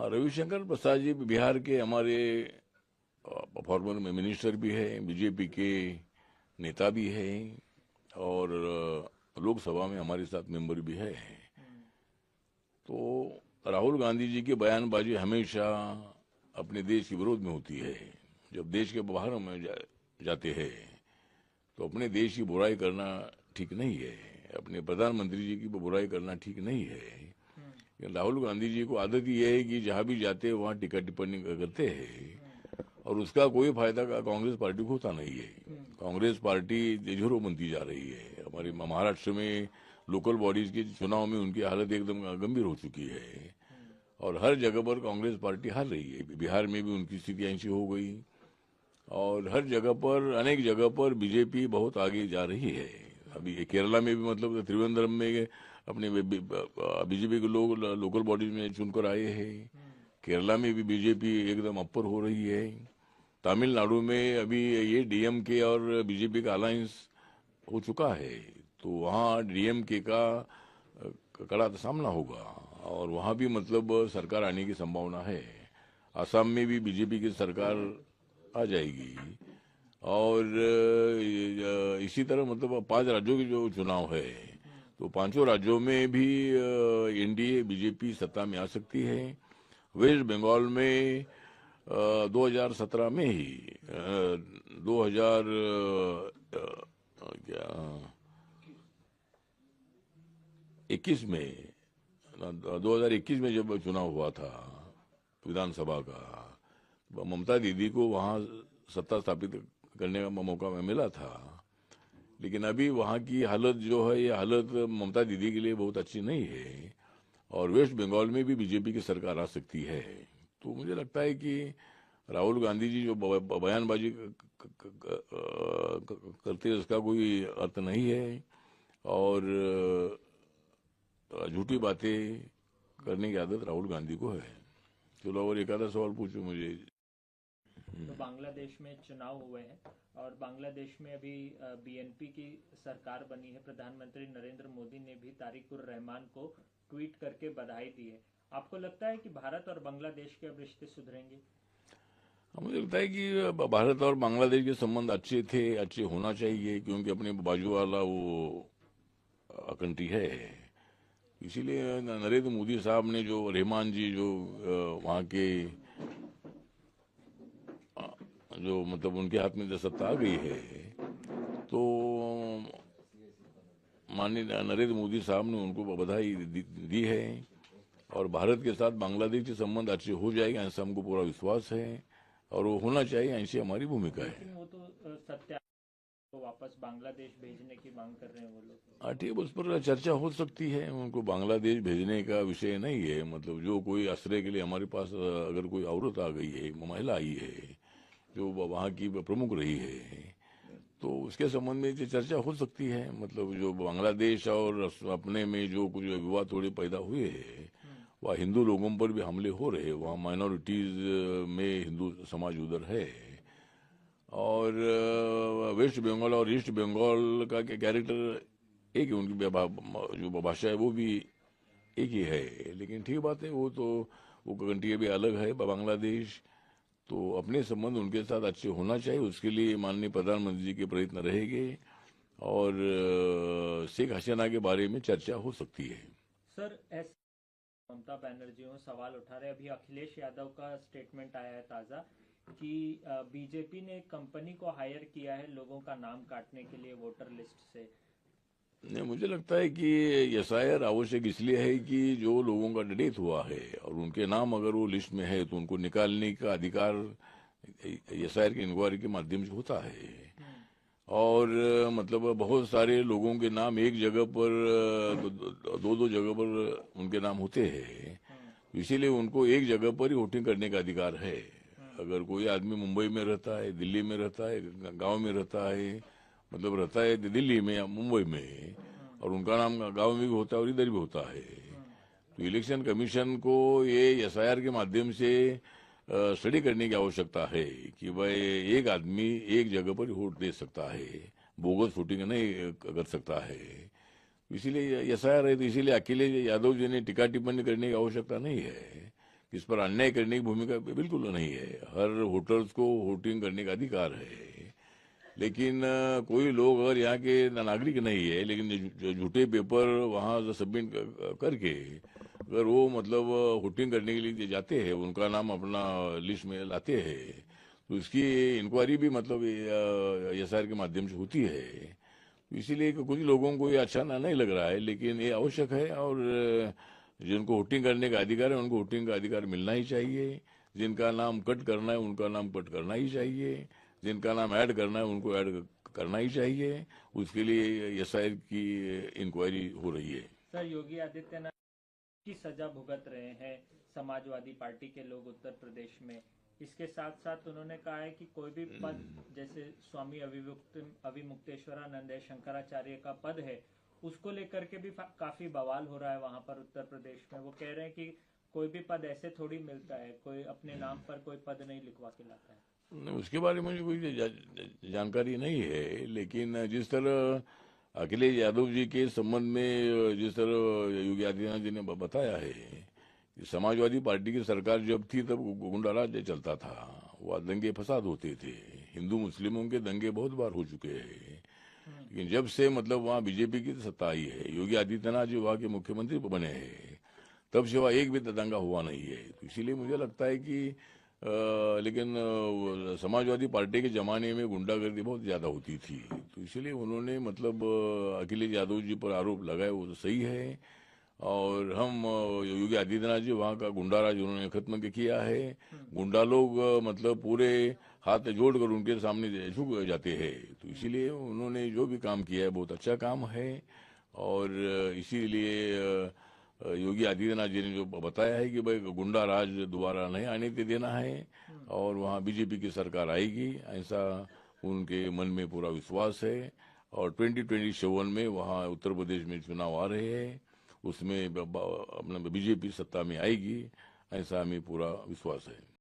रविशंकर प्रसाद जी बिहार के हमारे former minister भी है, बीजेपी के नेता भी है और लोकसभा में हमारे साथ मेंबर भी है। तो राहुल गांधी जी की बयानबाजी हमेशा अपने देश के विरोध में होती है। जब देश के बाहर में जाते हैं तो अपने देश की बुराई करना ठीक नहीं है, अपने प्रधानमंत्री जी की बुराई करना ठीक नहीं है। राहुल गांधी जी को आदत ये है कि जहां भी जाते हैं वहां टिक्का टिप्पणी करते हैं और उसका कोई फायदा कांग्रेस पार्टी को होता नहीं है। कांग्रेस पार्टी जेझुरो बनती जा रही है। हमारे महाराष्ट्र में लोकल बॉडीज के चुनाव में उनकी हालत एकदम गंभीर हो चुकी है और हर जगह पर कांग्रेस पार्टी हार रही है। बिहार में भी उनकी स्थिति ऐसी हो गई और हर जगह पर, अनेक जगह पर बीजेपी बहुत आगे जा रही है। अभी केरला में भी मतलब त्रिवेंद्रम में अपने बीजेपी के लोग लोकल बॉडीज में चुनकर आए हैं। केरला में भी बीजेपी एकदम अपर हो रही है। तमिलनाडु में अभी ये डीएमके और बीजेपी का अलायंस हो चुका है, तो वहाँ डीएमके का कड़ा सामना होगा और वहाँ भी मतलब सरकार आने की संभावना है। असम में भी बीजेपी की सरकार आ जाएगी और इसी तरह मतलब 5 राज्यों के जो चुनाव है तो 5 राज्यों में भी एनडीए बीजेपी सत्ता में आ सकती है। वेस्ट बंगाल में 2017 में ही 2021 में जब चुनाव हुआ था विधानसभा का, ममता दीदी को वहां सत्ता स्थापित करने का मौका मिला था, लेकिन अभी वहां की हालत जो है, ये हालत ममता दीदी के लिए बहुत अच्छी नहीं है और वेस्ट बंगाल में भी बीजेपी की सरकार आ सकती है। तो मुझे लगता है कि राहुल गांधी जी जो बयानबाजी करते हैं उसका कोई अर्थ नहीं है और झूठी बातें करने की आदत राहुल गांधी को है। चलो और एक आधा सवाल पूछो मुझे। तो बांग्लादेश में चुनाव हुए हैं और बांग्लादेश में अभी बीएनपी की सरकार बनी है। प्रधानमंत्री नरेंद्र मोदी ने भी तारिक उर रहमान को ट्वीट करके बधाई दी है। आपको लगता है कि भारत और बांग्लादेश के अब रिश्ते सुधरेंगे? मुझे लगता है कि भारत और बांग्लादेश के संबंध अच्छे थे, अच्छे होना चाहिए, क्योंकि अपने बाजू वाला वो कंट्री है। इसीलिए नरेंद्र मोदी साहब ने जो रहमान जी जो वहाँ के जो मतलब उनके हाथ में जो सत्ता आ गई है, तो माननीय नरेंद्र मोदी साहब ने उनको बधाई दी है और भारत के साथ बांग्लादेश के संबंध अच्छे हो जाएंगे, ऐसा हमको पूरा विश्वास है और वो होना चाहिए, ऐसी हमारी भूमिका है। वो तो सत्या को वापस बांग्लादेश भेजने की मांग कर रहे हैं वो लोग। हाँ ठीक, उस पर चर्चा हो सकती है। उनको बांग्लादेश भेजने का विषय नहीं है। मतलब जो कोई आश्रय के लिए हमारे पास अगर कोई औरत आ गई है, महिला आई है जो वहाँ की प्रमुख रही है, तो उसके संबंध में चर्चा हो सकती है। मतलब जो बांग्लादेश और अपने में जो कुछ विवाद थोड़े पैदा हुए हैं, वहाँ हिंदू लोगों पर भी हमले हो रहे हैं। वहाँ माइनॉरिटीज में हिंदू समाज उधर है और वेस्ट बंगाल और ईस्ट बंगाल का कैरेक्टर एक है, उनकी जो भाषा है वो भी एक ही है। लेकिन ठीक बात है, वो कंट्री भी अलग है बांग्लादेश, तो अपने संबंध उनके साथ अच्छे होना चाहिए। उसके लिए माननीय प्रधानमंत्री जी के प्रयत्न रहेंगे और शेख हसीना के बारे में चर्चा हो सकती है। सर, ममता बनर्जी सवाल उठा रहे, अभी अखिलेश यादव का स्टेटमेंट आया है ताज़ा कि बीजेपी ने एक कंपनी को हायर किया है लोगों का नाम काटने के लिए वोटर लिस्ट से। नहीं, मुझे लगता है कि एसआईआर आवश्यक इसलिए है कि जो लोगों का डेथ हुआ है और उनके नाम अगर वो लिस्ट में है तो उनको निकालने का अधिकार एसआईआर की इंक्वायरी के माध्यम से होता है। और मतलब बहुत सारे लोगों के नाम एक जगह पर दो जगह पर उनके नाम होते हैं, इसीलिए उनको एक जगह पर ही वोटिंग करने का अधिकार है। अगर कोई आदमी मुंबई में रहता है, दिल्ली में रहता है, गांव में रहता है, मतलब रहता है दिल्ली में या मुंबई में और उनका नाम गांव में भी होता है और इधर भी होता है, तो इलेक्शन कमीशन को ये एसआईआर के माध्यम से स्टडी करने की आवश्यकता है कि भाई एक आदमी एक जगह पर वोट दे सकता है, बोगस वोटिंग नहीं कर सकता है। इसीलिए एसआईआर है, तो इसीलिए अखिलेश यादव जी ने टीका टिप्पणी करने की आवश्यकता नहीं है, इस पर अन्याय करने की भूमिका बिल्कुल नहीं है। हर वोटर्स को वोटिंग करने का अधिकार है। लेकिन कोई लोग अगर यहाँ के नागरिक नहीं है, लेकिन जो झूठे पेपर वहाँ सबमिट करके अगर वो मतलब वोटिंग करने के लिए जाते हैं, उनका नाम अपना लिस्ट में लाते हैं, तो इसकी इंक्वायरी भी मतलब एसआईआर के माध्यम से होती है। तो इसीलिए कुछ लोगों को ये अच्छा नहीं लग रहा है, लेकिन ये आवश्यक है। और जिनको वोटिंग करने का अधिकार है उनको वोटिंग का अधिकार मिलना ही चाहिए। जिनका नाम कट करना है उनका नाम कट करना ही चाहिए। जिनका नाम ऐड करना है उनको ऐड करना ही चाहिए। उसके लिए एसआईआर की इंक्वायरी हो रही है। सर, योगी आदित्यनाथ की सजा भुगत रहे हैं समाजवादी पार्टी के लोग उत्तर प्रदेश में। इसके साथ साथ उन्होंने कहा है कि कोई भी पद, जैसे स्वामी अविमुक्तेश्वरानंद है, शंकराचार्य का पद है, उसको लेकर के भी काफी बवाल हो रहा है वहां पर उत्तर प्रदेश में। वो कह रहे हैं कि कोई भी पद ऐसे थोड़ी मिलता है, कोई अपने नाम पर कोई पद नहीं लिखवा के लाता है। उसके बारे में मुझे कोई जानकारी नहीं है, लेकिन जिस तरह अखिलेश यादव जी के संबंध में जिस तरह योगी आदित्यनाथ जी ने बताया है कि समाजवादी पार्टी की सरकार जब थी तब गुंडाराज चलता था, वह दंगे फसाद होते थे, हिंदू मुस्लिमों के दंगे बहुत बार हो चुके हैं। लेकिन जब से मतलब वहाँ बीजेपी की सत्ता आई है, योगी आदित्यनाथ जी वहाँ के मुख्यमंत्री बने हैं, तब से वहाँ एक भी दंगा हुआ नहीं है। तो इसीलिए मुझे लगता है कि लेकिन समाजवादी पार्टी के जमाने में गुंडागर्दी बहुत ज्यादा होती थी, तो इसीलिए उन्होंने मतलब अखिलेश यादव जी पर आरोप लगाए, वो तो सही है। और हम योगी आदित्यनाथ जी वहाँ का गुंडाराज उन्होंने खत्म किया है। गुंडा लोग मतलब पूरे हाथ जोड़कर उनके सामने झुक जाते हैं। तो इसीलिए उन्होंने जो भी काम किया है बहुत अच्छा काम है। और इसीलिए योगी आदित्यनाथ जी ने जो बताया है कि भाई गुंडा राज दोबारा नहीं आने देना है और वहाँ बीजेपी की सरकार आएगी, ऐसा उनके मन में पूरा विश्वास है। और 2027 में वहाँ उत्तर प्रदेश में चुनाव आ रहे हैं, उसमें अपना बीजेपी सत्ता में आएगी, ऐसा हमें पूरा विश्वास है।